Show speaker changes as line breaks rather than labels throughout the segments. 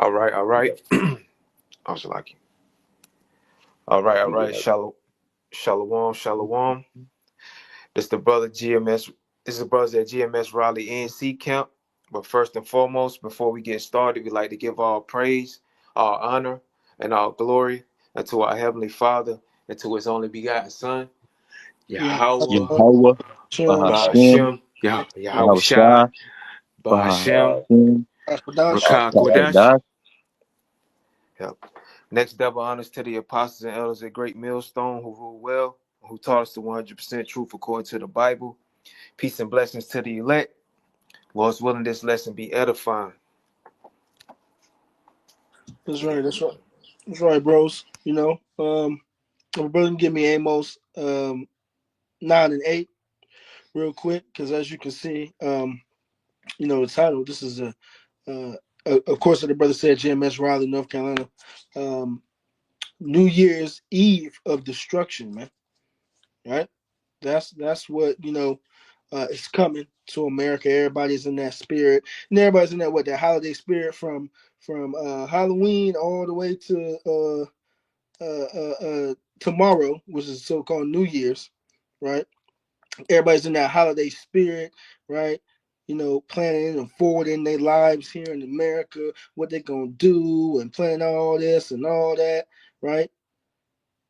All right, all right. Also like you. All right. Shalom, shalom, shalom. This the brother GMS. This is the brothers at GMS Raleigh NC camp. But first and foremost, before we get started, we'd like to give all praise, all honor, and all glory unto our heavenly Father and to His only begotten Son,
Yeah.
Yahweh
Yahweh
Shem.
Bahashem
Ba'ashem, Yahweh Shai,
Yahushua
Ba'ashem,
Bahashem
Rakan Kodash.
Ashadash.
Yep. Next, double honors to the apostles and elders at Great Millstone who rule well, who taught us the 100% truth according to the Bible. Peace and blessings to the elect. Lord's willing, this lesson be edifying.
That's right. That's right. That's right, bros. My brother give me Amos 9 and 8 real quick, because as you can see, the title. This is of course, the brother said GMS Raleigh, North Carolina. Um, New Year's Eve of destruction, man. Right? That's what is coming to America. Everybody's in that spirit, and everybody's in that holiday spirit from Halloween all the way to tomorrow, which is so-called New Year's, right? Everybody's in that holiday spirit, right? Planning and forwarding their lives here in America, what they're gonna do, and planning all this and all that, right?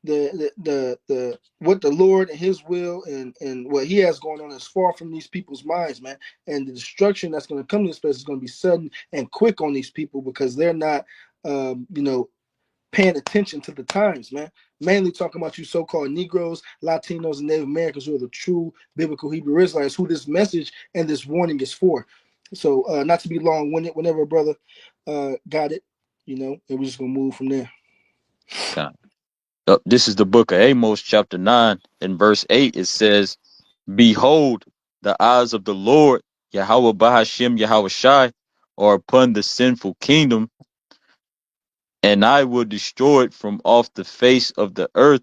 The what the Lord and His will and what He has going on is far from these people's minds, man. And the destruction that's going to come to this place is going to be sudden and quick on these people because they're not, paying attention to the times, man. Mainly talking about you so-called Negroes, Latinos, and Native Americans who are the true biblical Hebrew Israelites, who this message and this warning is for. So, not to be long-winded, whenever a brother got it, and we're just gonna move from there.
God. This is the book of Amos, chapter 9, and verse 8. It says, Behold, the eyes of the Lord, Yahweh Bahashem Yahushai, are upon the sinful kingdom, and I will destroy it from off the face of the earth,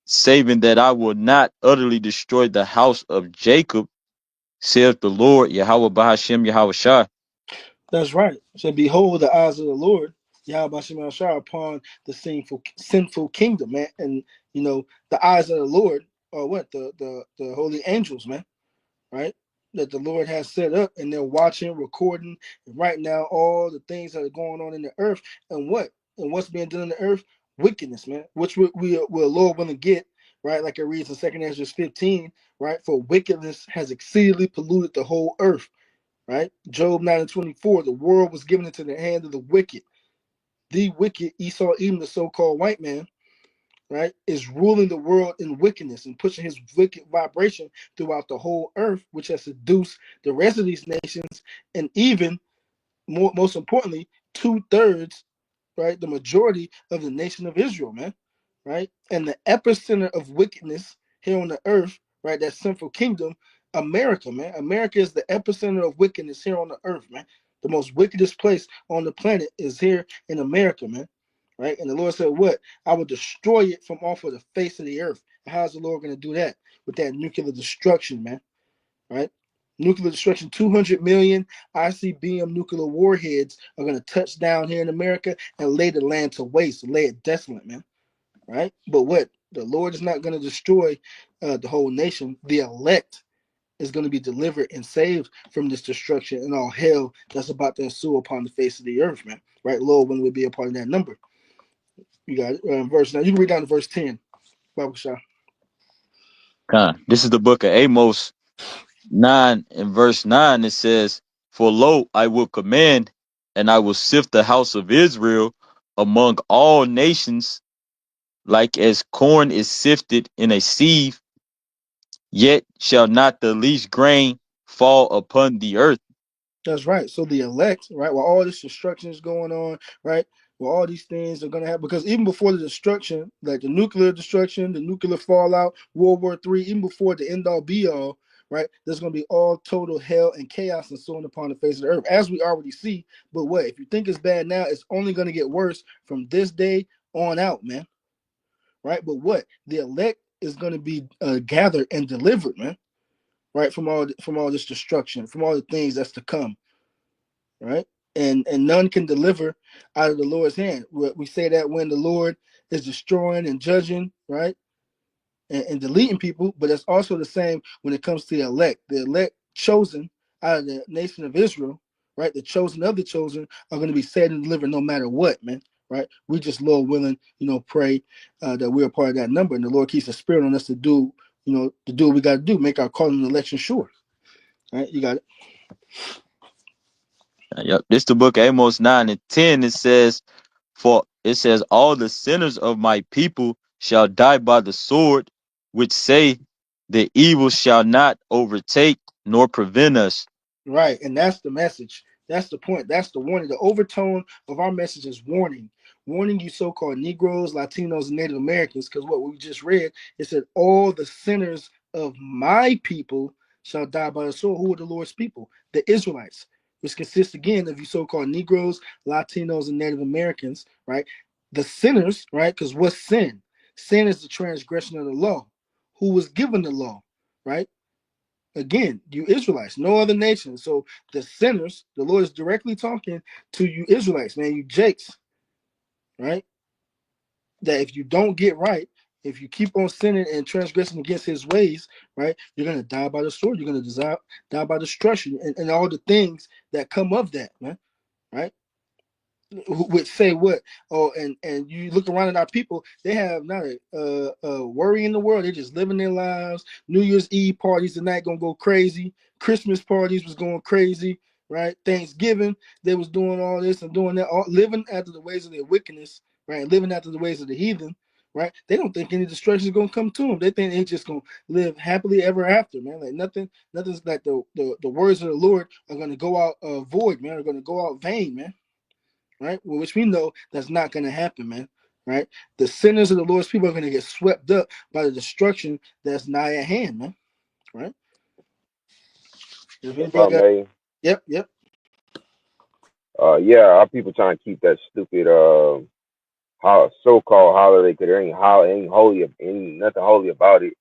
saving that I will not utterly destroy the house of Jacob, saith the Lord, Yahweh Bahashem Yahushai.
That's right. So behold, the eyes of the Lord, Yahweh Shem Shah, upon the sinful kingdom, man. And the eyes of the Lord are what? The holy angels, man, right? That the Lord has set up, and they're watching, recording, right now all the things that are going on in the earth, and what's being done in the earth, wickedness, man. Which we're Lord willing to get, right? Like it reads in 2 Ezra 15, right? For wickedness has exceedingly polluted the whole earth, right? Job 9 and 24, the world was given into the hand of the wicked. The wicked Esau, even the so-called white man, right, is ruling the world in wickedness and pushing his wicked vibration throughout the whole earth, which has seduced the rest of these nations, and even most importantly, 2/3, right, the majority of the nation of Israel, man, right, and the epicenter of wickedness here on the earth, right, that sinful kingdom, America, man. America is the epicenter of wickedness here on the earth, man. The most wickedest place on the planet is here in America, man. Right? And the Lord said, what? I will destroy it from off of the face of the earth. And how's the Lord going to do that? With that nuclear destruction, man. Right? Nuclear destruction, 200 million ICBM nuclear warheads are going to touch down here in America and lay the land to waste, lay it desolate, man. Right? But what? The Lord is not going to destroy the whole nation. The elect is going to be delivered and saved from this destruction and all hell that's about to ensue upon the face of the earth, man. Right? Lord, when we be a part of that number. You got it. Verse now. You can read down to verse 10. Bible Shah.
This is the book of Amos 9 and verse 9. It says, For lo, I will command, and I will sift the house of Israel among all nations, like as corn is sifted in a sieve, yet shall not the least grain fall upon the earth.
That's right. So the elect, right, while all this destruction is going on, right, well, all these things are going to happen because even before the destruction, like the nuclear destruction, the nuclear fallout, World War III, even before the end all be all, right, there's going to be all total hell and chaos and so on upon the face of the earth, as we already see. But what? If you think it's bad now, it's only going to get worse from this day on out, man, right? But what? The elect is going to be gathered and delivered, man, right, from all this destruction, from all the things that's to come, right? and none can deliver out of the Lord's hand. We say that when the Lord is destroying and judging, right, and deleting people, but it's also the same when it comes to the elect chosen out of the nation of Israel, right? The chosen of the chosen are going to be saved and delivered no matter what, man. Right? We just, Lord willing, pray that we're a part of that number, and the Lord keeps the spirit on us to do, to do what we got to do, make our calling and election sure. Right? You got it.
Yep. This the book of Amos 9 and 10. It says, all the sinners of my people shall die by the sword, which say the evil shall not overtake nor prevent us.
Right, and that's the message. That's the point. That's the warning. The overtone of our message is warning. Warning you so-called Negroes, Latinos, and Native Americans, because what we just read, it said, all the sinners of my people shall die by the sword. Who are the Lord's people? The Israelites, which consists again of you so-called Negroes, Latinos, and Native Americans, right? The sinners, right? Because what's sin? Sin is the transgression of the law. Who was given the law, right? Again, you Israelites, no other nation. So the sinners, the Lord is directly talking to you Israelites, man, you Jakes, right? That if you don't get right, if you keep on sinning and transgressing against his ways, right, you're going to die by the sword. You're going to die by destruction and all the things that come of that, man, right? Which say what? Oh, and you look around at our people, they have not a worry in the world. They're just living their lives. New Year's Eve parties tonight gonna go crazy. Christmas parties was going crazy, right? Thanksgiving, they was doing all this and doing that, all, living after the ways of their wickedness, right? Living after the ways of the heathen, right? They don't think any destruction is gonna come to them. They think they just gonna live happily ever after, man. Like nothing's like the words of the Lord are gonna go out void, man. Are gonna go out vain, man, right? Well, which we know that's not going to happen, man. Right? The sinners of the Lord's people are going to get swept up by the destruction that's nigh at hand, man. Right? If
If
anybody
I
got,
may,
yep.
yeah, our people trying to keep that stupid so-called holiday because there ain't holy, ain't nothing holy about it.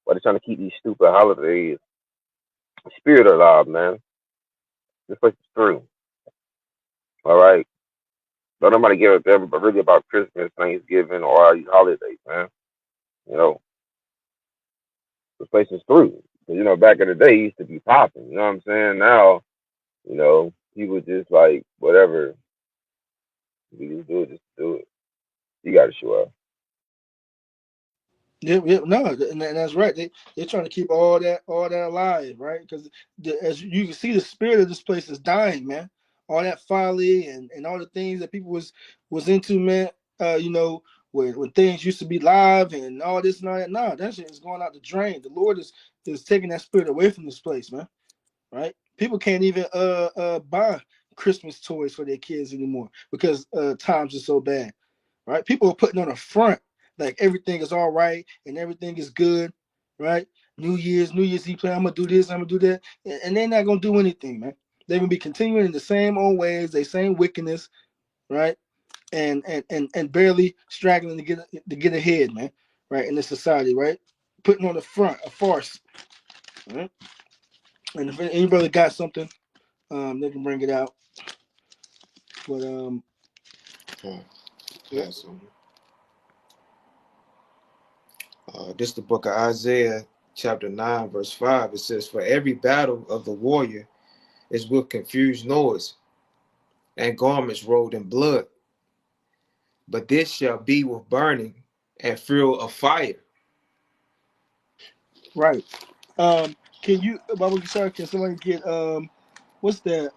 But they're trying to keep these stupid holidays spirit alive, man. This place is through. All right, don't nobody give a damn really about Christmas, Thanksgiving, or all these holidays, man. You know, this place is through. 'Cause, back in the day, it used to be popping. You know what I'm saying? Now, people just like whatever. We just do it, just do it. You got to show up.
Yep, no, and that's right. They're trying to keep all that alive, right? Because as you can see, the spirit of this place is dying, man. All that folly and all the things that people was into, man. When things used to be live and all this and all that, nah, that shit is going out the drain. The Lord is taking that spirit away from this place, man. Right? People can't even buy Christmas toys for their kids anymore because times are so bad. Right? People are putting on a front like everything is all right and everything is good, right? New Year's Eve plan. I'm gonna do this, I'm gonna do that, and they're not gonna do anything, man. They're gonna be continuing in the same old ways, the same wickedness, right? And barely straggling to get ahead, man. Right? In this society, right? Putting on the front a farce, right? And if any brother got something, they can bring it out. But yeah,
Pass on. This the book of Isaiah, chapter 9, verse 5. It says, for every battle of the warrior is with confused noise and garments rolled in blood. But this shall be with burning and fuel of fire.
right. Can you, Baba Kishar, can somebody get what's that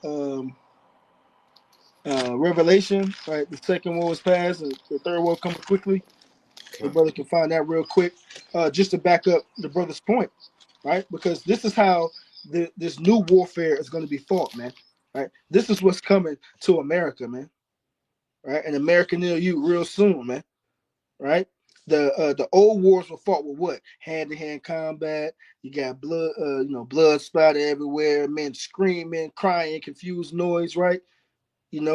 Revelation? Right, the second war was passed, and the third war coming quickly. The brother can find that real quick, just to back up the brother's point, right? Because this is how this new warfare is going to be fought, man. Right, this is what's coming to America, man. Right, and America near you real soon, man. Right. The old wars were fought with what? Hand to hand combat. You got blood, blood splattered everywhere, men screaming, crying, confused noise, right?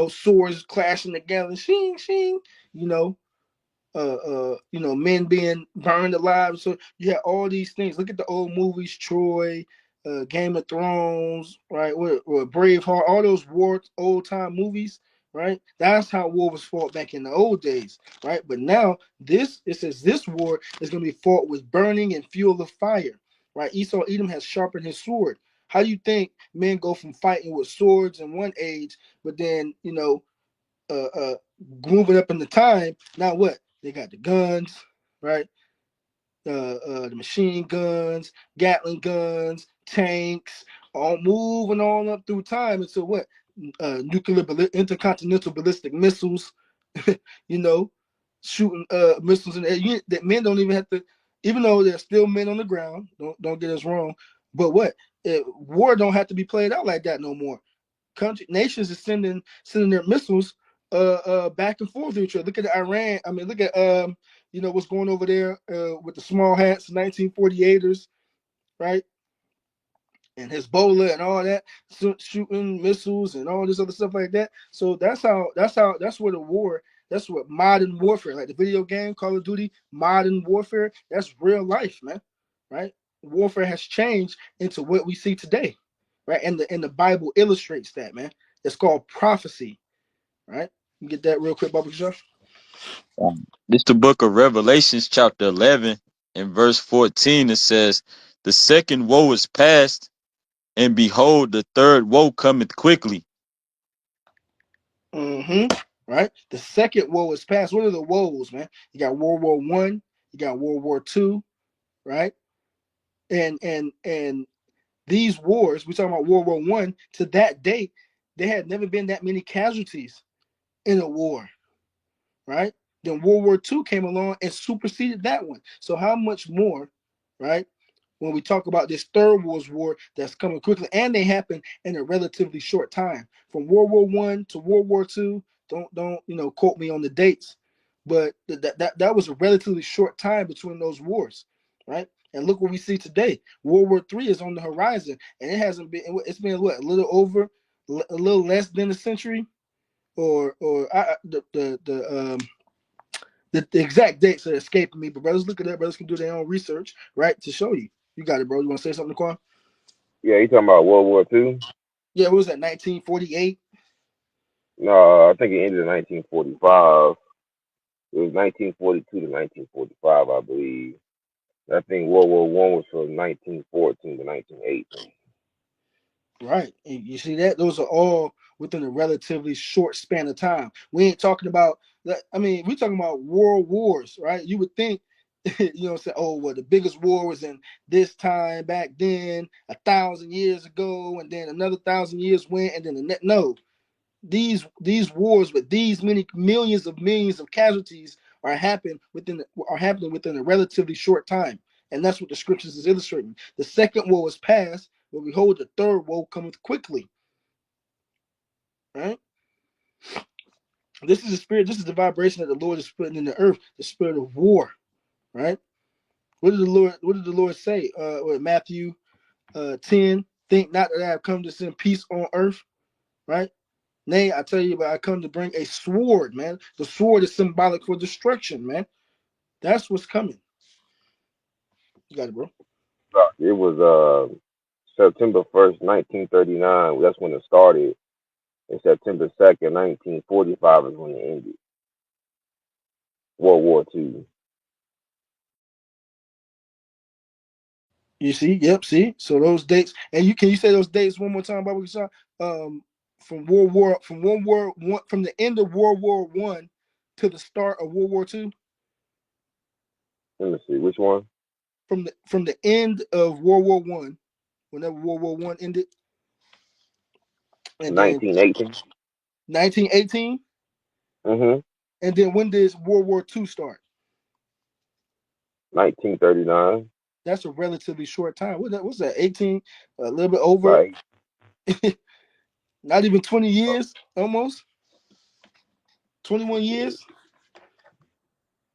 Swords clashing together, shing, shing, you know, men being burned alive. So you had all these things. Look at the old movies, Troy, Game of Thrones, right? What Braveheart, all those old time movies, right? That's how war was fought back in the old days, right? But now it says this war is going to be fought with burning and fuel of fire, right? Esau Edom has sharpened his sword. How do you think men go from fighting with swords in one age, but then moving up in the time? Now what? They got the guns, right? The machine guns, Gatling guns, tanks, all moving on up through time into what? Nuclear intercontinental ballistic missiles, shooting missiles in the air. That men don't even have to, even though there's still men on the ground. Don't get us wrong, but what? War don't have to be played out like that no more. Nations are sending their missiles back and forth with each other. Look at Iran. I mean, look at what's going over there with the small hats, 1948ers, right? And Hezbollah and all that, shooting missiles and all this other stuff like that. So that's where the war. That's what modern warfare, like the video game Call of Duty, modern warfare. That's real life, man. Right? Warfare has changed into what we see today, right? And the Bible illustrates that, man. It's called prophecy, right? You get that real quick, Baba Josh?
This the book of Revelations, chapter 11, and verse 14. It says, "The second woe is past, and behold, the third woe cometh quickly."
Right? The second woe is past. What are the woes, man? You got World War I, you got World War II, right? And these wars, we're talking about World War I, to that date, there had never been that many casualties in a war, right? Then World War II came along and superseded that one. So how much more, right? When we talk about this third World War that's coming quickly, and they happen in a relatively short time, from World War I to World War II. Don't quote me on the dates, but that was a relatively short time between those wars, right? And look what we see today. World War III is on the horizon, and it hasn't been. It's been what, a little less than a century, or the exact dates are escaping me. But brothers, look at that. Brothers can do their own research, right, to show you. You got it, bro. You want to say something, Quan?
Yeah, you talking about World War II?
Yeah, what was that, 1948?
No, I think it ended in 1945. It was 1942 to 1945, I believe. I think World War I was from 1914 to 1918.
Right. And you see that? Those are all within a relatively short span of time. We ain't talking about that. I mean, we're talking about world wars, right? You would think, say, oh, well, the biggest war was in this time back then, 1,000 years ago, and then another 1,000 years went, and then no. These wars with these many millions of casualties are happening within a relatively short time, and that's what the scriptures is illustrating. The second woe is past, but behold, the third woe cometh quickly. Right? This is the spirit. This is the vibration that the Lord is putting in the earth. The spirit of war. Right? What did the Lord say? Matthew 10. Think not that I have come to send peace on earth. Right? Nay, I tell you, but I come to bring a sword, man. The sword is symbolic for destruction, man. That's what's coming. You got it, bro.
It was September 1st, 1939. That's when it started. And September 2nd, 1945 is when it ended. World War II.
You see? Yep, see? So those dates, and can you say those dates one more time, Baba Kashan? From the end of World War I to the start of World War II?
Let me see, which one?
From the end of World War I, whenever World War I ended, and then
1918.
1918, and then when did World War II start?
1939.
That's a relatively short time. What's that? 18, a little bit over.
Right.
Not even 20 years, almost. 21 years.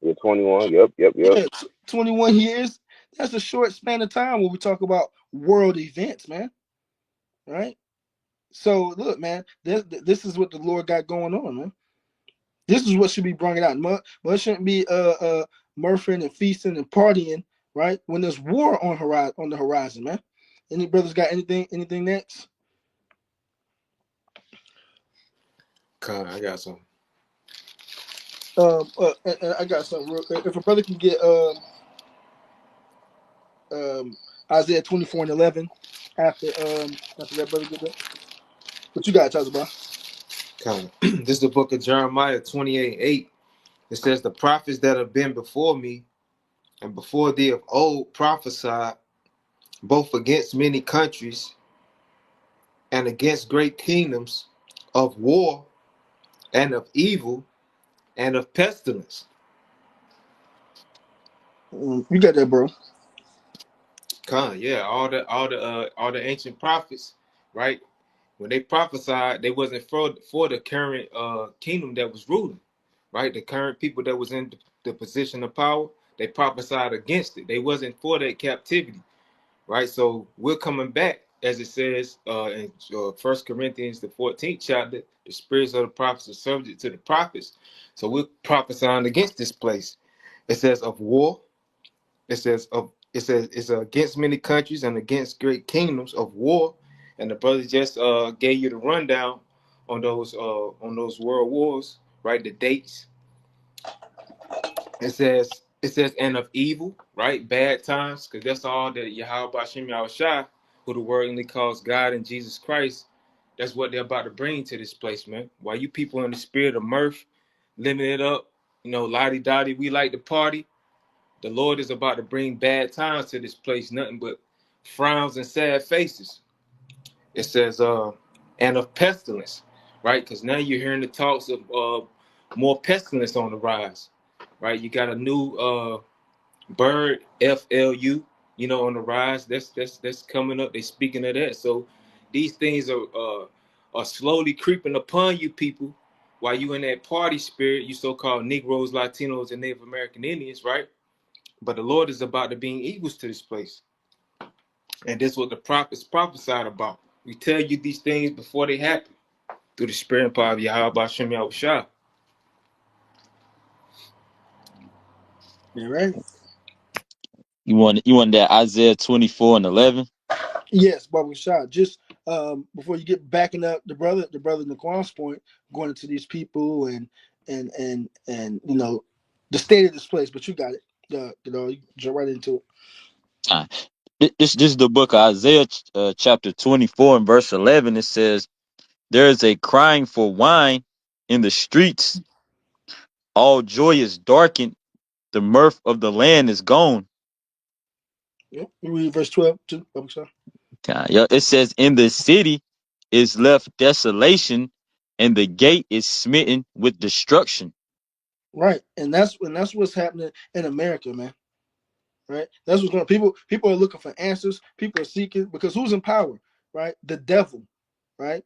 Yeah, 21. Yep.
Yeah, 21 years. That's a short span of time when we talk about world events, man. Right? So look, man, this is what the Lord got going on, man. This is what should be brought out. It shouldn't be murphing and feasting and partying, right? When there's war on the horizon, man. Any brothers got anything next?
I got some.
I got something. If a brother can get Isaiah 24:11 after that brother get that. What you got, talk about?
This is the book of Jeremiah 28:8. It says, the prophets that have been before me and before thee of old prophesied both against many countries and against great kingdoms, of war and of evil and of pestilence.
You got that, bro.
Yeah, all the ancient prophets, right? When they prophesied, they wasn't for the current kingdom that was ruling, right? The current people that was in the position of power, they prophesied against it. They wasn't for that captivity, right? So we're coming back, as it says in 1 Corinthians, the 14th chapter, the spirits of the prophets are subject to the prophets. So we're prophesying against this place. It says of war. It says it's against many countries and against great kingdoms of war. And the brother just gave you the rundown on those world wars, right? The dates. It says and of evil, right? Bad times, because that's all that Yahweh Bashim Yahushua, who the worldly calls God and Jesus Christ, that's what they're about to bring to this place, man. While you people in the spirit of mirth, living it up, lottie-dottie, we like to party. The Lord is about to bring bad times to this place, nothing but frowns and sad faces. It says, and of pestilence, right? Because now you're hearing the talks of more pestilence on the rise, right? You got a new bird, FLU, on the rise. That's coming up. They speaking of that. So these things are slowly creeping upon you people while you in that party spirit, you so-called Negroes, Latinos, and Native American Indians, right? But the Lord is about to bring eagles to this place. And this is what the prophets prophesied about. We tell you these things before they happen through the spirit and power of Yahweh B'Shem Yahushua.
Yeah, right.
You want that Isaiah 24:11?
Yes, Baba Shah. Just before you get backing up the brother Naquan's point, going into these people and the state of this place. But you got it. You jump right into it.
This is the book of Isaiah, chapter 24 and verse 11. It says, there is a crying for wine in the streets. All joy is darkened. The mirth of the land is gone.
Yep. You read verse 12 too, Baba Shah.
Yeah, it says, in the city is left desolation, and the gate is smitten with destruction.
Right, and that's what's happening in America, man. Right, that's what's going on. People are looking for answers. People are seeking, because who's in power? Right, the devil. Right,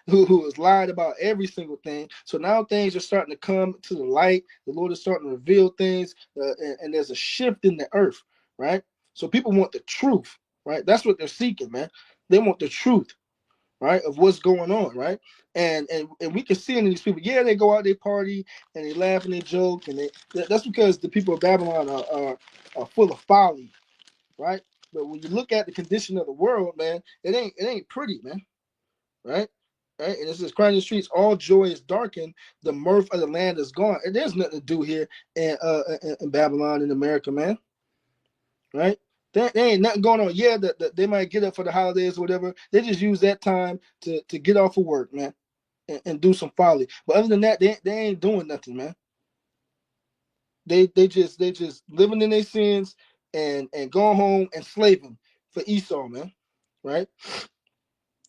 who has lied about every single thing. So now things are starting to come to the light. The Lord is starting to reveal things, and there's a shift in the earth. Right, so people want the truth. Right, that's what they're seeking, man. They want the truth, right, of what's going on, right? And we can see in these people, yeah, they go out, they party, and they laugh and they joke, and that's because the people of Babylon are full of folly, right? But when you look at the condition of the world, man, it ain't pretty, man, right? Right, and it says, crying in the streets, all joy is darkened, the mirth of the land is gone. And there's nothing to do here in Babylon, in America, man, right? There ain't nothing going on. Yeah, that they might get up for the holidays or whatever. They just use that time to get off of work, man, and do some folly. But other than that, they ain't doing nothing, man. They just living in their sins and going home and slaving for Esau, man. Right?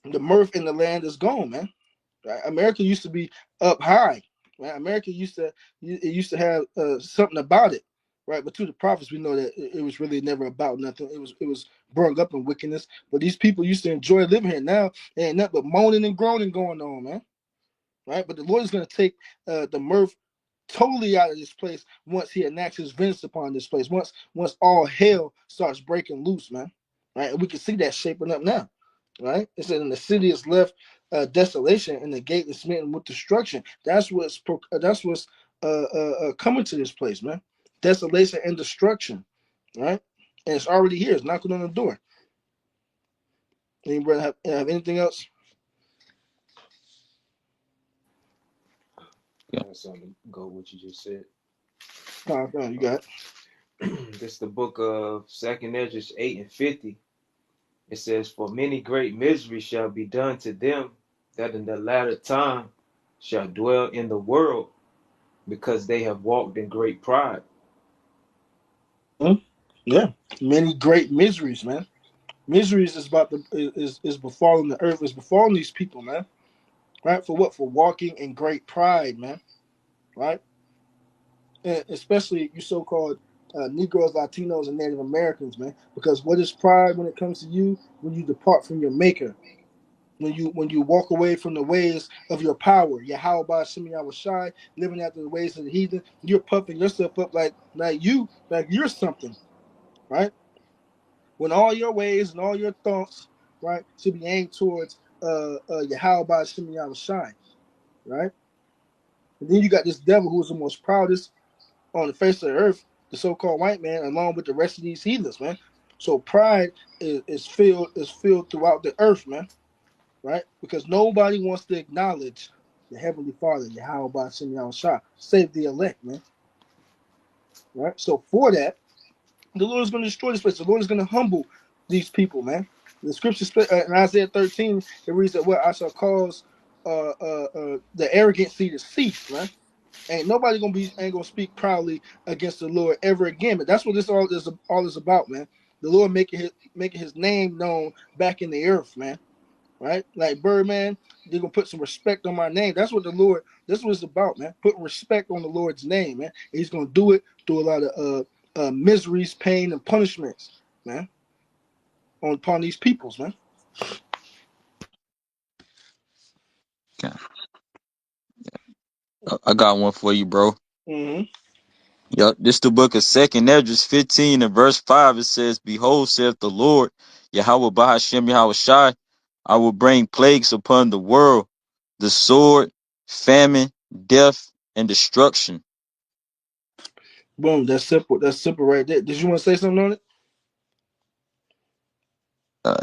The mirth in the land is gone, man. Right? America used to be up high. Right? America used to have something about it. Right, but to the prophets, we know that it was really never about nothing. It was brought up in wickedness. But these people used to enjoy living here. Now there ain't nothing but moaning and groaning going on, man. Right, but the Lord is going to take the mirth totally out of this place once He enacts His vengeance upon this place. Once all hell starts breaking loose, man. Right, and we can see that shaping up now. Right, it said, "And the city is left desolation, and the gate is smitten with destruction." That's what's coming to this place, man. Desolation and destruction, right? And it's already here. It's knocking on the door. Anybody have anything else?
Yeah.
I got something to go with what you just said.
You got
This is the book of Second Ezra 8:50. It says, "For many great miseries shall be done to them that in the latter time shall dwell in the world, because they have walked in great pride."
it. Yeah, many great miseries, man. Miseries is about the is befalling the earth, is befalling these people, man. Right? For what? For walking in great pride, man. Right? And especially you so-called Negroes, Latinos, and Native Americans, man. Because what is pride when it comes to you? When you depart from your Maker, when you walk away from the ways of your power, Yahweh by Shemi Awashai, living after the ways of the heathen, you're puffing yourself up like you're something, right? When all your ways and all your thoughts, right, should be aimed towards Yahweh by Shemi Awashai, right? And then you got this devil who's the most proudest on the face of the earth, the so-called white man, along with the rest of these heathens, man. So pride is filled throughout the earth, man, right? Because nobody wants to acknowledge the Heavenly Father, Yahweh Ba'ashem Yahushua, save the elect, man, right? So for that, the Lord is going to destroy this place. The Lord is going to humble these people, man. The scripture in Isaiah 13, it reads that what I shall cause the arrogancy to cease, man. Ain't nobody ain't gonna speak proudly against the Lord ever again. But that's what this all is about, man. The Lord making his name known back in the earth, man. Right? Like Birdman, they're gonna put some respect on my name. That's what it's about, man. Putting respect on the Lord's name, man. And he's gonna do it through a lot of miseries, pain, and punishments, man, upon these peoples, man.
Okay. I got one for you, bro.
Mm-hmm.
Yep, this the book of Second Ezra 15 and verse 5. It says, "Behold, saith the Lord, Yahweh Bahashem Yahweh Shai, I will bring plagues upon the world, the sword, famine, death, and destruction."
Boom. That's simple. That's simple right there. Did you want to say something on it?
Uh,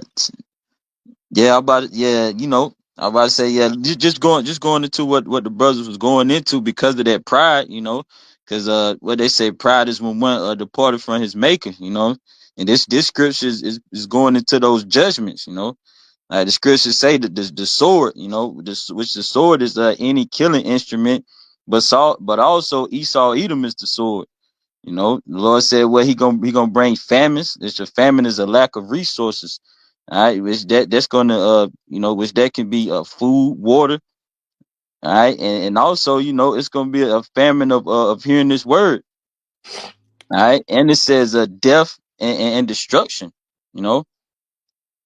yeah, yeah, I'm about to say, yeah, just going into what the brothers was going into because of that pride, because what they say, pride is when one departed from his maker, and this scripture is going into those judgments, the scriptures say that the sword, which the sword is any killing instrument, but also Esau Edom is the sword. The Lord said, well, he gonna bring famines. It's a famine is a lack of resources. All right, which that's gonna which that can be food, water. All right, and also it's gonna be a famine of hearing this word. All right, and it says death and destruction. You know,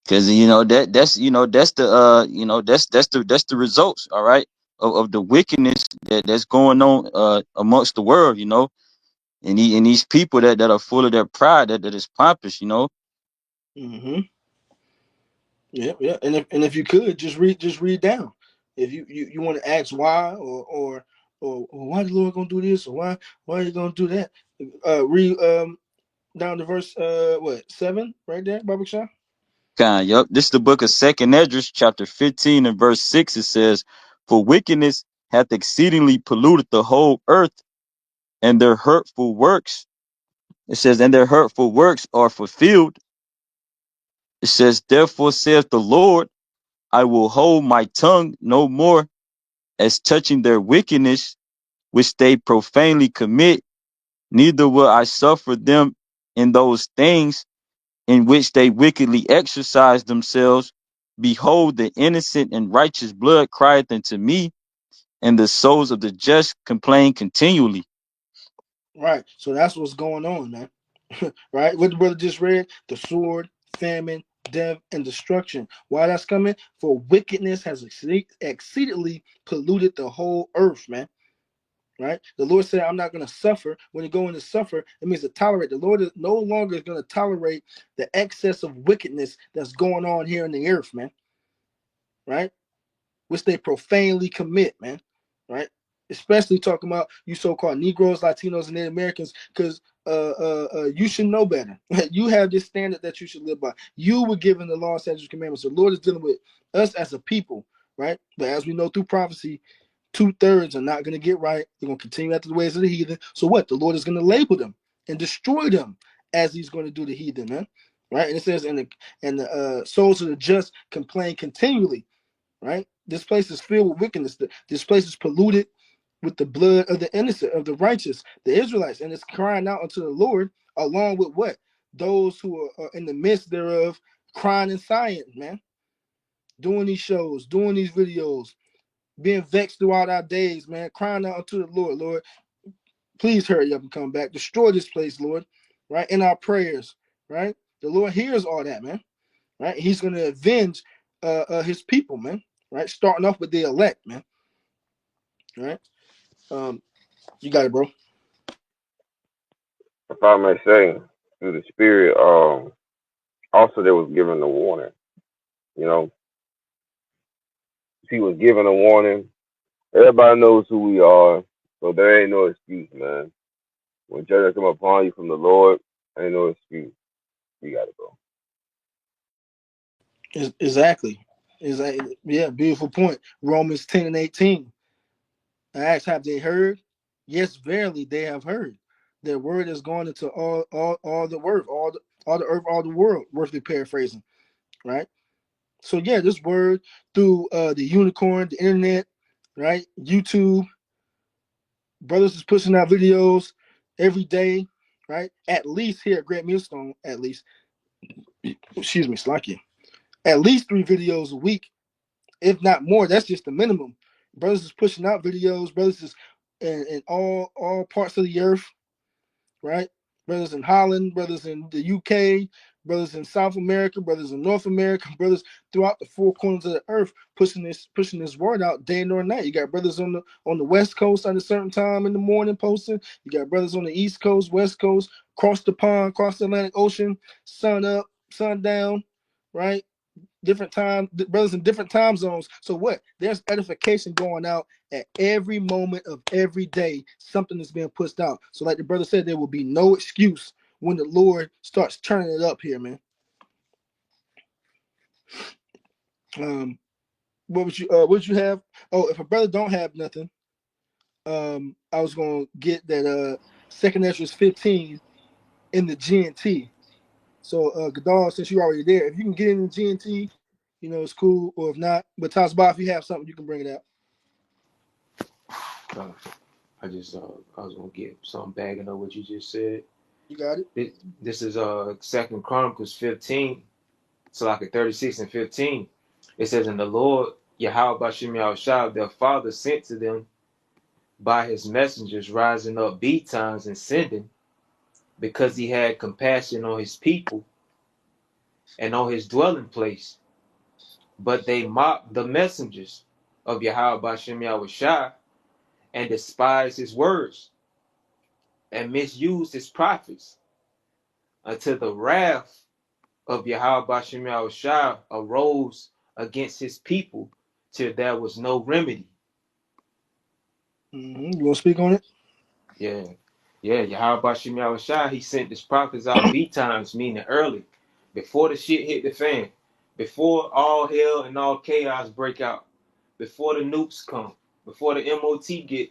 because that's the that's the results. All right, of the wickedness that's going on amongst the world. And these people that are full of their pride, that is pompous.
Mm-hmm. Yeah, yeah. And if you could just read down. If you want to ask why or why the Lord gonna do this or why are you gonna do that? Read down to verse 7 right there, Baba Shah.
Yep. This is the book of Second Esdras, chapter 15 and verse 6. It says, "For wickedness hath exceedingly polluted the whole earth, and their hurtful works." It says, "And their hurtful works are fulfilled." It says, "Therefore saith the Lord, I will hold my tongue no more as touching their wickedness, which they profanely commit, neither will I suffer them in those things in which they wickedly exercise themselves. Behold, the innocent and righteous blood crieth unto me, and the souls of the just complain continually."
Right. So that's what's going on, man. Right? What the brother just read, the sword, famine, death, and destruction. Why that's coming? For wickedness has exceedingly polluted the whole earth, man. Right? The Lord said, I'm not going to suffer. When you go into suffer, it means to tolerate. The Lord is no longer going to tolerate the excess of wickedness that's going on here in the earth, man. Right? Which they profanely commit, man. Right? especially talking about you so-called Negroes, Latinos, and Native Americans, because you should know better. You have this standard that you should live by. You were given the law, statutes, commandments. The Lord is dealing with us as a people, right? But as we know through prophecy, 2/3 are not going to get right. They're going to continue after the ways of the heathen. So what? The Lord is going to label them and destroy them as He's going to do the heathen, man. Right? And it says, and the souls of the just complain continually. Right? This place is filled with wickedness. This place is polluted with the blood of the innocent, of the righteous, the Israelites, and it's crying out unto the Lord, along with what? Those who are in the midst thereof, crying and sighing, man. Doing these shows, doing these videos, being vexed throughout our days, man, crying out unto the Lord. Lord, please hurry up and come back. Destroy this place, Lord, right? In our prayers, right? The Lord hears all that, man, right? He's going to avenge his people, man, right? Starting off with the elect, man, right? You got it, bro.
If I may say, through the Spirit, also they was given a warning. You know, he was given a warning. Everybody knows who we are, so there ain't no excuse, man. When judgment come upon you from the Lord, ain't no excuse. You got to go.
Exactly. Yeah, beautiful point. Romans 10:18. I asked, have they heard? Yes, verily they have heard. Their word has gone into all the earth, all the earth, all the world, roughly paraphrasing, right? So yeah, this word through the unicorn, the internet, right? YouTube, brothers is pushing out videos every day, right? At least here at Great Millstone, at least, excuse me, Slacky, at least 3 videos a week, if not more. That's just the minimum. Brothers is pushing out videos. Brothers is in all parts of the earth, right? Brothers in Holland, brothers in the UK, brothers in South America, brothers in North America, brothers throughout the 4 corners of the earth pushing this word out day nor night. You got brothers on the West Coast at a certain time in the morning posting. You got brothers on the East Coast, West Coast, across the pond, across the Atlantic Ocean, sun up, sun down, right? Different time, brothers in different time zones. So what? There's edification going out at every moment of every day. Something is being pushed out. So like the brother said, there will be no excuse when the Lord starts turning it up here, man. What would you have? Oh, if a brother don't have nothing, I was gonna get that 2nd Ezra 15 in the GNT. So Gadal, since you're already there, if you can get in the GNT, it's cool. Or if not, but Tasbah, if you have something, you can bring it out.
I was gonna get something bagging on what you just said.
You got it.
This is 2 Chronicles 15, so like at 36 and 15. It says, "And the Lord Yahweh Bashim Yahushua, their father, sent to them by his messengers, rising up betimes and sending, because he had compassion on his people and on his dwelling place. But they mocked the messengers of Yahweh Bashim Yahushua and despised his words and misused his prophets until the wrath of Yahweh Bashim Yahushua arose against his people till there was no remedy."
You want to speak on it?
Yeah. Yahweh Bashim Yahushua, he sent his prophets out betimes, meaning early, before the shit hit the fan, before all hell and all chaos break out, before the nukes come, before the MOTB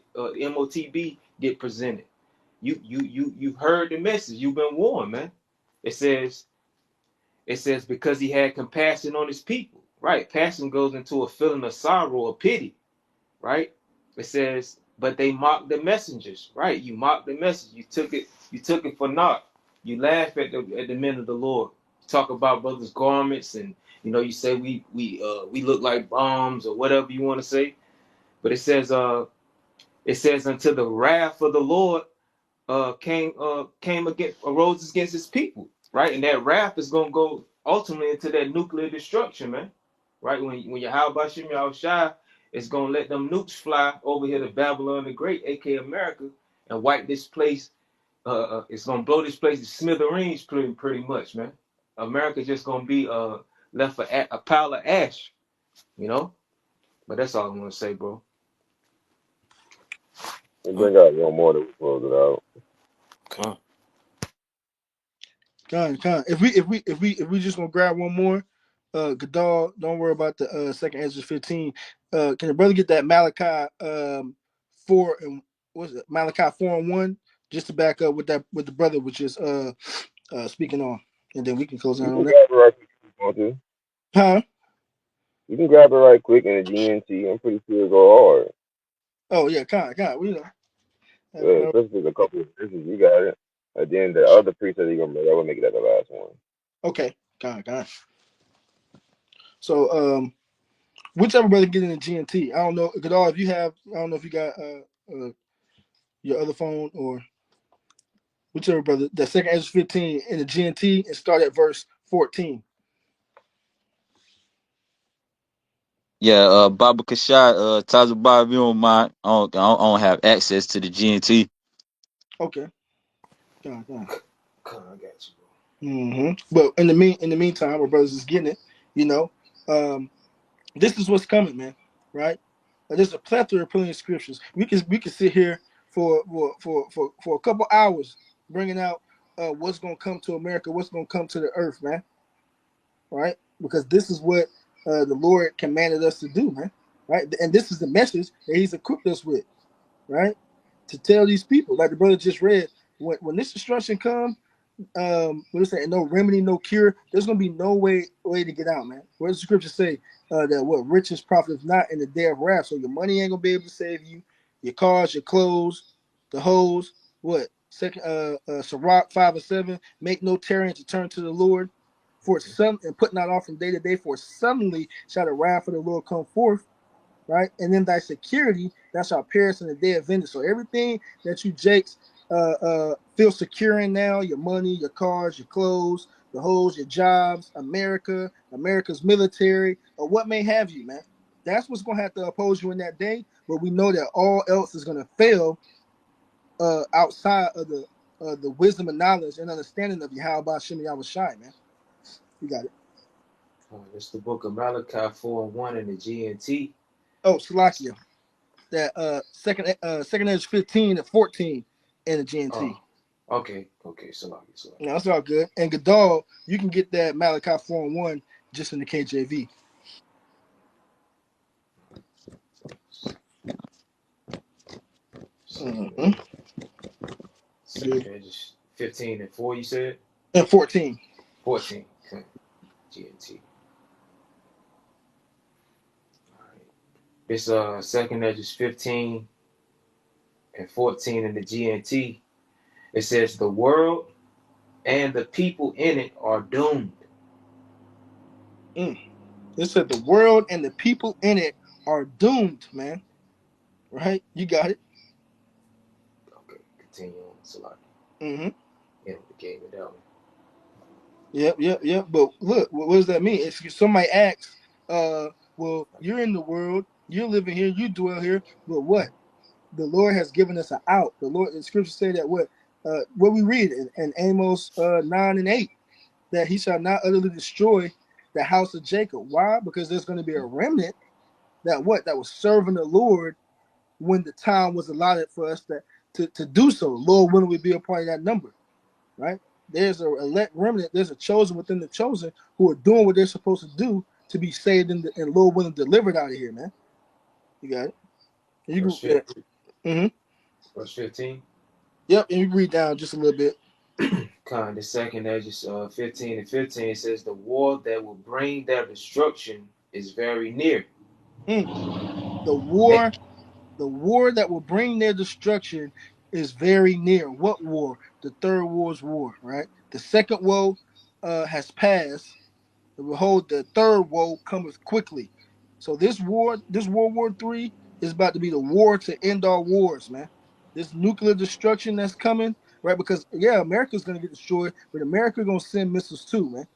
get presented. You heard the message. You've been warned, man. It says because he had compassion on his people. Right. Passion goes into a feeling of sorrow or pity. Right. It says, but they mocked the messengers. Right. You mocked the message. You took it for naught. You laugh at the men of the Lord. Talk about brothers' garments, and you say we look like bombs or whatever you want to say. But it says until the wrath of the Lord arose against his people, right? And that wrath is gonna go ultimately into that nuclear destruction, man. Right? When Yahweh Bashim Yahushua is gonna let them nukes fly over here to Babylon the Great, aka America, and wipe this place. It's gonna blow this place to smithereens, pretty much, man. America just gonna be left a pile of ash, But that's all I'm gonna say, bro.
And bring out one more that we close it out.
Come.
If we just gonna grab one more, Gadal, don't worry about the second Ezra 15. Can the brother get that Malachi 4 and what's it? Malachi 4:1, just to back up with that with the brother which is speaking on, and then we can close
You
out
can
on that.
grab it right quick if you want to.
Huh?
You can grab it right quick in the GNT. I'm pretty sure it'll go hard.
Oh yeah, we know.
Yeah, especially a couple of verses. You got it. And then the other preset you're gonna make, I will make it at the last one.
Okay, God. So whichever brother get in the GNT, I don't know. Gadal, if you have, I don't know if you got your other phone or whichever brother. The second Ezra 15 in the GNT and start at verse 14.
Yeah, Baba Kashai, Taza Bob, if you don't mind, I don't have access to the GNT.
Okay. God.
Come, I got you, bro.
But in the meantime, our brothers is getting it. You know, this is what's coming, man. Right? There's a plethora of plenty of scriptures. We can sit here for a couple hours bringing out what's gonna come to America, what's gonna come to the earth, man. Right? Because this is what the Lord commanded us to do, man. Right? And this is the message that He's equipped us with, right? To tell these people, like the brother just read, when this destruction comes, what is that? No remedy, no cure. There's gonna be no way to get out, man. What does the scripture say? That what riches profit not in the day of wrath. So your money ain't gonna be able to save you. Your cars, your clothes, the hoes. What? Second, Sirach 5:7. Make no tarrying to turn to the Lord, for some and put not off from day to day. For suddenly shall the wrath of the Lord come forth, right? And then thy security that shall perish in the day of vengeance. So everything that you Jakes feel secure in now, your money, your cars, your clothes, the hoes, your jobs, America's military, or what may have you, man. That's what's gonna have to oppose you in that day. But we know that all else is gonna fail outside of the wisdom and knowledge and understanding of Yahweh Shem Yahweh Shai, man. You got it.
It's the book of Malachi 4:1 in the GNT.
Oh, Salakia. That second edge 15 and 14 in the GNT.
Oh, okay, Salaki.
No, that's all good. And Gadal, you can get that Malachi 4:1 just in the KJV. Mm-hmm.
Second edge 15 and 4, you said?
And 14.
14. Okay. GNT. All right. This second edge is 15 and 14 in the GNT. It says the world and the people in it are doomed.
It said the world and the people in it are doomed, man. Right? You got it.
Okay, continue on, Salaki.
Mm-hmm.
Yeah, the game it out.
Yep. But look, what does that mean? If somebody asks, well, you're in the world, you're living here, you dwell here, but what? The Lord has given us an out. The scripture say that what we read in Amos 9 and 8, that he shall not utterly destroy the house of Jacob. Why? Because there's going to be a remnant that was serving the Lord when the time was allotted for us to do so. Lord, when we be a part of that number, right? There's a elect remnant, there's a chosen within the chosen who are doing what they're supposed to do to be saved and Lord willing delivered out of here, man. You got it. You
Verse
can,
15.
mm-hmm.
Verse 15.
Yep, and you can read down just a little bit.
The second edge is 15 and 15. It says the war that will bring their destruction is very near.
The war that will bring their destruction is very near. What war? The third war's war, right? The second woe has passed. And behold, the third woe cometh quickly. So this World War III, is about to be the war to end all wars, man. This nuclear destruction that's coming, right? Because yeah, America's gonna get destroyed, but America's gonna send missiles too, man.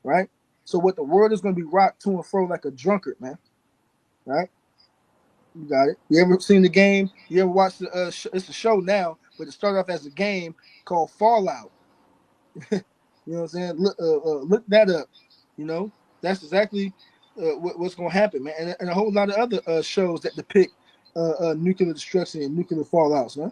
Right? So what the world is gonna be rocked to and fro like a drunkard, man. Right? You got it. You ever seen the game? You ever watched the? It's a show now, but it started off as a game called Fallout. You know what I'm saying? Look that up. You know, that's exactly what's going to happen, man. And a whole lot of other shows that depict nuclear destruction and nuclear fallouts, man.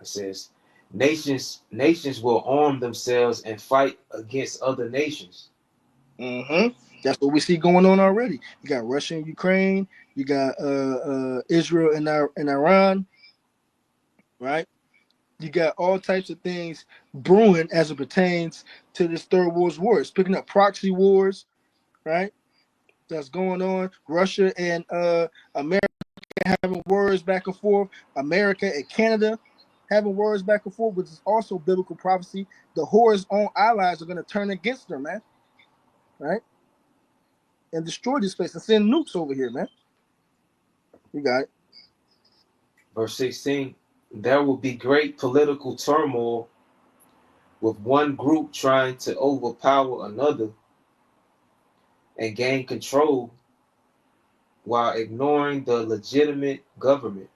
It says, nations will arm themselves and fight against other nations.
Mm-hmm. That's what we see going on already. You got Russia and Ukraine. You got Israel and Iran, right? You got all types of things brewing as it pertains to this third world war. It's picking up proxy wars, right? That's going on. Russia and America having words back and forth. America and Canada having words back and forth, which is also biblical prophecy. The whore's own allies are going to turn against them, man, right? And destroy this place and send nukes over here, man. You got it.
Verse 16, there will be great political turmoil with one group trying to overpower another and gain control while ignoring the legitimate government.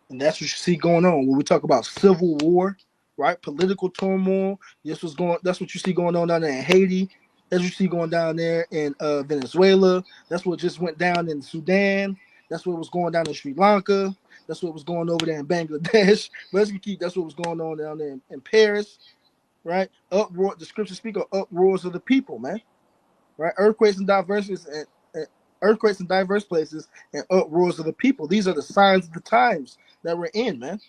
And that's what you see going on when we talk about civil war, right? Political turmoil. That's what you see going on down there in Haiti. That's what you see going down there in Venezuela. That's what just went down in Sudan. That's what was going down in Sri Lanka. That's what was going over there in Bangladesh. That's what was going on down there in Paris, right? Uproar. The scriptures speak of uproars of the people, man. Right? Earthquakes in diverse places and uproars of the people. These are the signs of the times that we're in, man.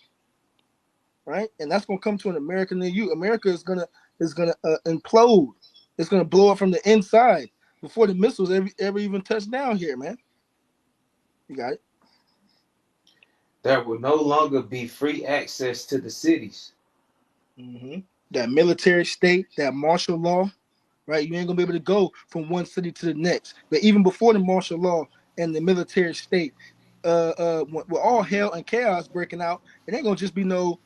Right? And that's gonna come to an America near you. America is gonna implode. It's gonna blow up from the inside before the missiles ever even touch down here, man. You got it.
There will no longer be free access to the cities.
Mm-hmm. That military state, that martial law, right? You ain't gonna be able to go from one city to the next. But even before the martial law and the military state, with all hell and chaos breaking out, it ain't gonna just be no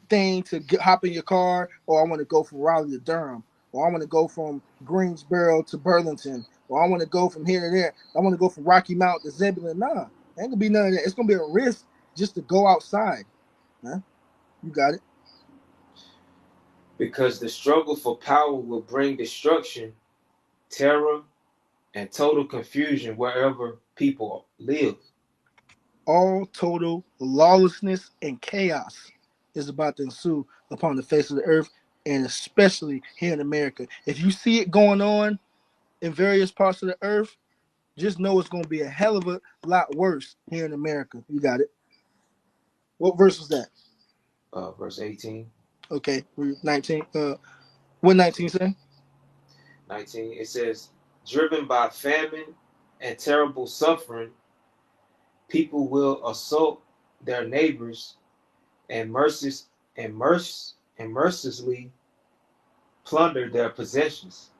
thing to hop in your car, or I want to go from Raleigh to Durham, or I want to go from Greensboro to Burlington, or I want to go from here to there. I want to go from Rocky Mount to Zebulon. Nah, ain't gonna be none of that. It's gonna be a risk just to go outside, man. You got it.
Because the struggle for power will bring destruction, terror, and total confusion wherever people live.
All total lawlessness and chaos is about to ensue upon the face of the earth, and especially here in America. If you see it going on in various parts of the earth, just know it's going to be a hell of a lot worse here in America. You got it. What verse was that?
Verse 18.
Okay, 19. What 19 say?
19. It says, driven by famine and terrible suffering, people will assault their neighbors and mercilessly plunder their possessions.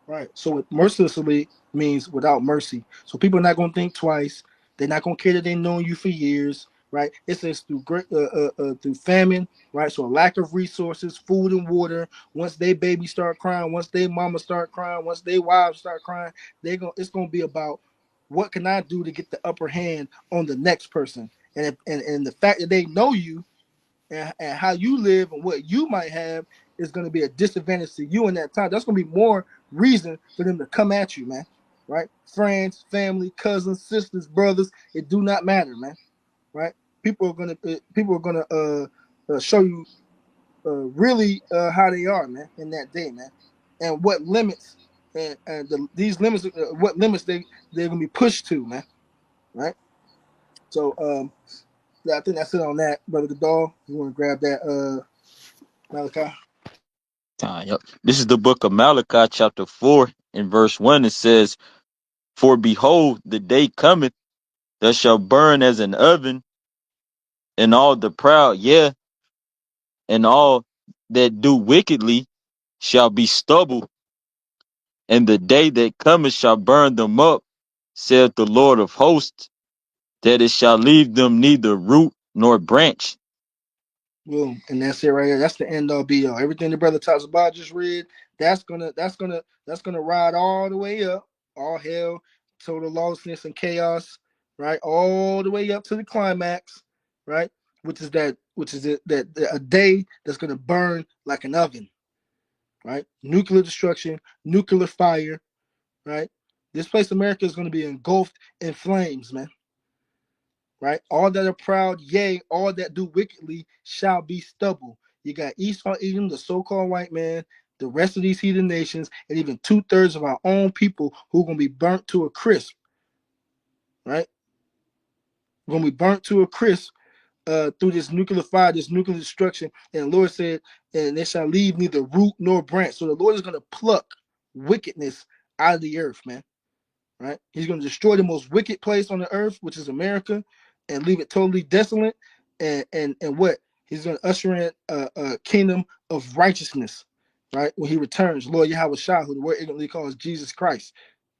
Right. So mercilessly means without mercy. So people are not going to think twice. They're not going to care that they've known you for years. Right. It says through through famine. Right. So a lack of resources, food and water. Once they babies start crying, once they mama start crying, once they wives start crying, it's going to be about what can I do to get the upper hand on the next person. And the fact that they know you and how you live and what you might have is going to be a disadvantage to you in that time. That's going to be more reason for them to come at you, man. Right? Friends, family, cousins, sisters, brothers. It do not matter, man. Right? People are gonna show you really how they are, man, in that day, man, and what limits these limits, what limits they're gonna be pushed to, man. Right? So I think that's it on that, brother Godal. You want to grab that, Malachi?
Yep. This is the book of Malachi, chapter 4, in verse 1. It says, for behold, the day cometh that shall burn as an oven, and all the proud, yea, and all that do wickedly shall be stubble, and the day that cometh shall burn them up, saith the Lord of hosts, that it shall leave them neither root nor branch.
Boom, and that's it right here. That's the end all be all. Everything the brother talks about just read. That's gonna ride all the way up. All hell, total lawlessness and chaos, right? All the way up to the climax, right? Which is a day that's gonna burn like an oven, right? Nuclear destruction, nuclear fire, right? This place, America, is going to be engulfed in flames, man. Right? All that are proud, yea, all that do wickedly shall be stubble. You got Esau Edom, the so-called white man, the rest of these heathen nations, and even 2/3 of our own people who are going to be burnt to a crisp. Right? We're going to be burnt to a crisp through this nuclear fire, this nuclear destruction. And the Lord said, and they shall leave neither root nor branch. So the Lord is going to pluck wickedness out of the earth, man. Right? He's going to destroy the most wicked place on the earth, which is America, and leave it totally desolate. And what? He's going to usher in a kingdom of righteousness, right? When he returns, Lord Yahweh Shah, who the word ignorantly calls Jesus Christ,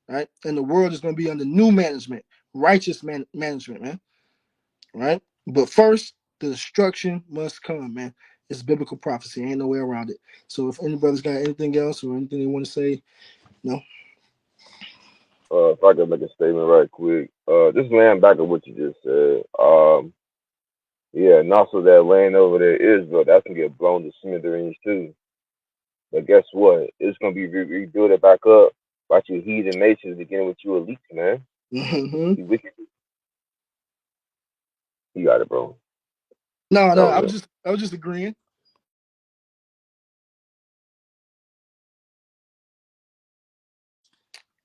right? And the world is going to be under new management, righteous management, man, right? But first, the destruction must come, man. It's biblical prophecy. Ain't no way around it. So if any brothers got anything else or anything they want to say, no.
If I could make a statement right quick, just laying back on what you just said. Yeah, and also that land over there, Israel, that's gonna get blown to smithereens too. But guess what? It's gonna be rebuilt it back up by you heathen nations, beginning with you elites, man.
Mm-hmm.
You wicked. You got it, bro.
No, I
That
was just agreeing.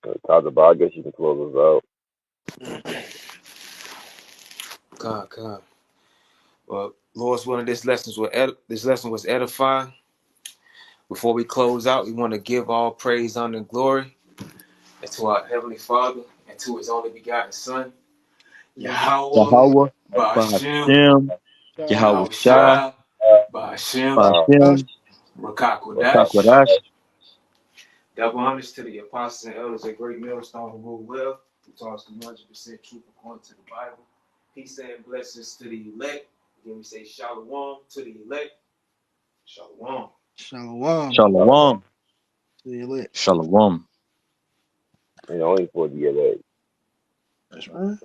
was it. Tazabah, I guess you can close us out.
God. Well, Lord's willing, this lesson was edifying. Before we close out, we want to give all praise, honor, and glory to our Heavenly Father and to His only begotten Son, Yahweh,
Yahweh,
Ba'ashem,
Ba'ashem, Yahweh
Yahweh
Shai,
Shai, Ba'ashem,
Ba'ashem,
Rakakwadash.
Rakakwadash.
Double honors to the apostles and elders at Great Millstone who rule well, who taught us 100% truth according to the Bible. Peace and blessings to the elect. Again, we say shalom to the elect. Shalom.
Shalom.
Shalom.
See you later.
Shalom.
And only for the elect.
That's right.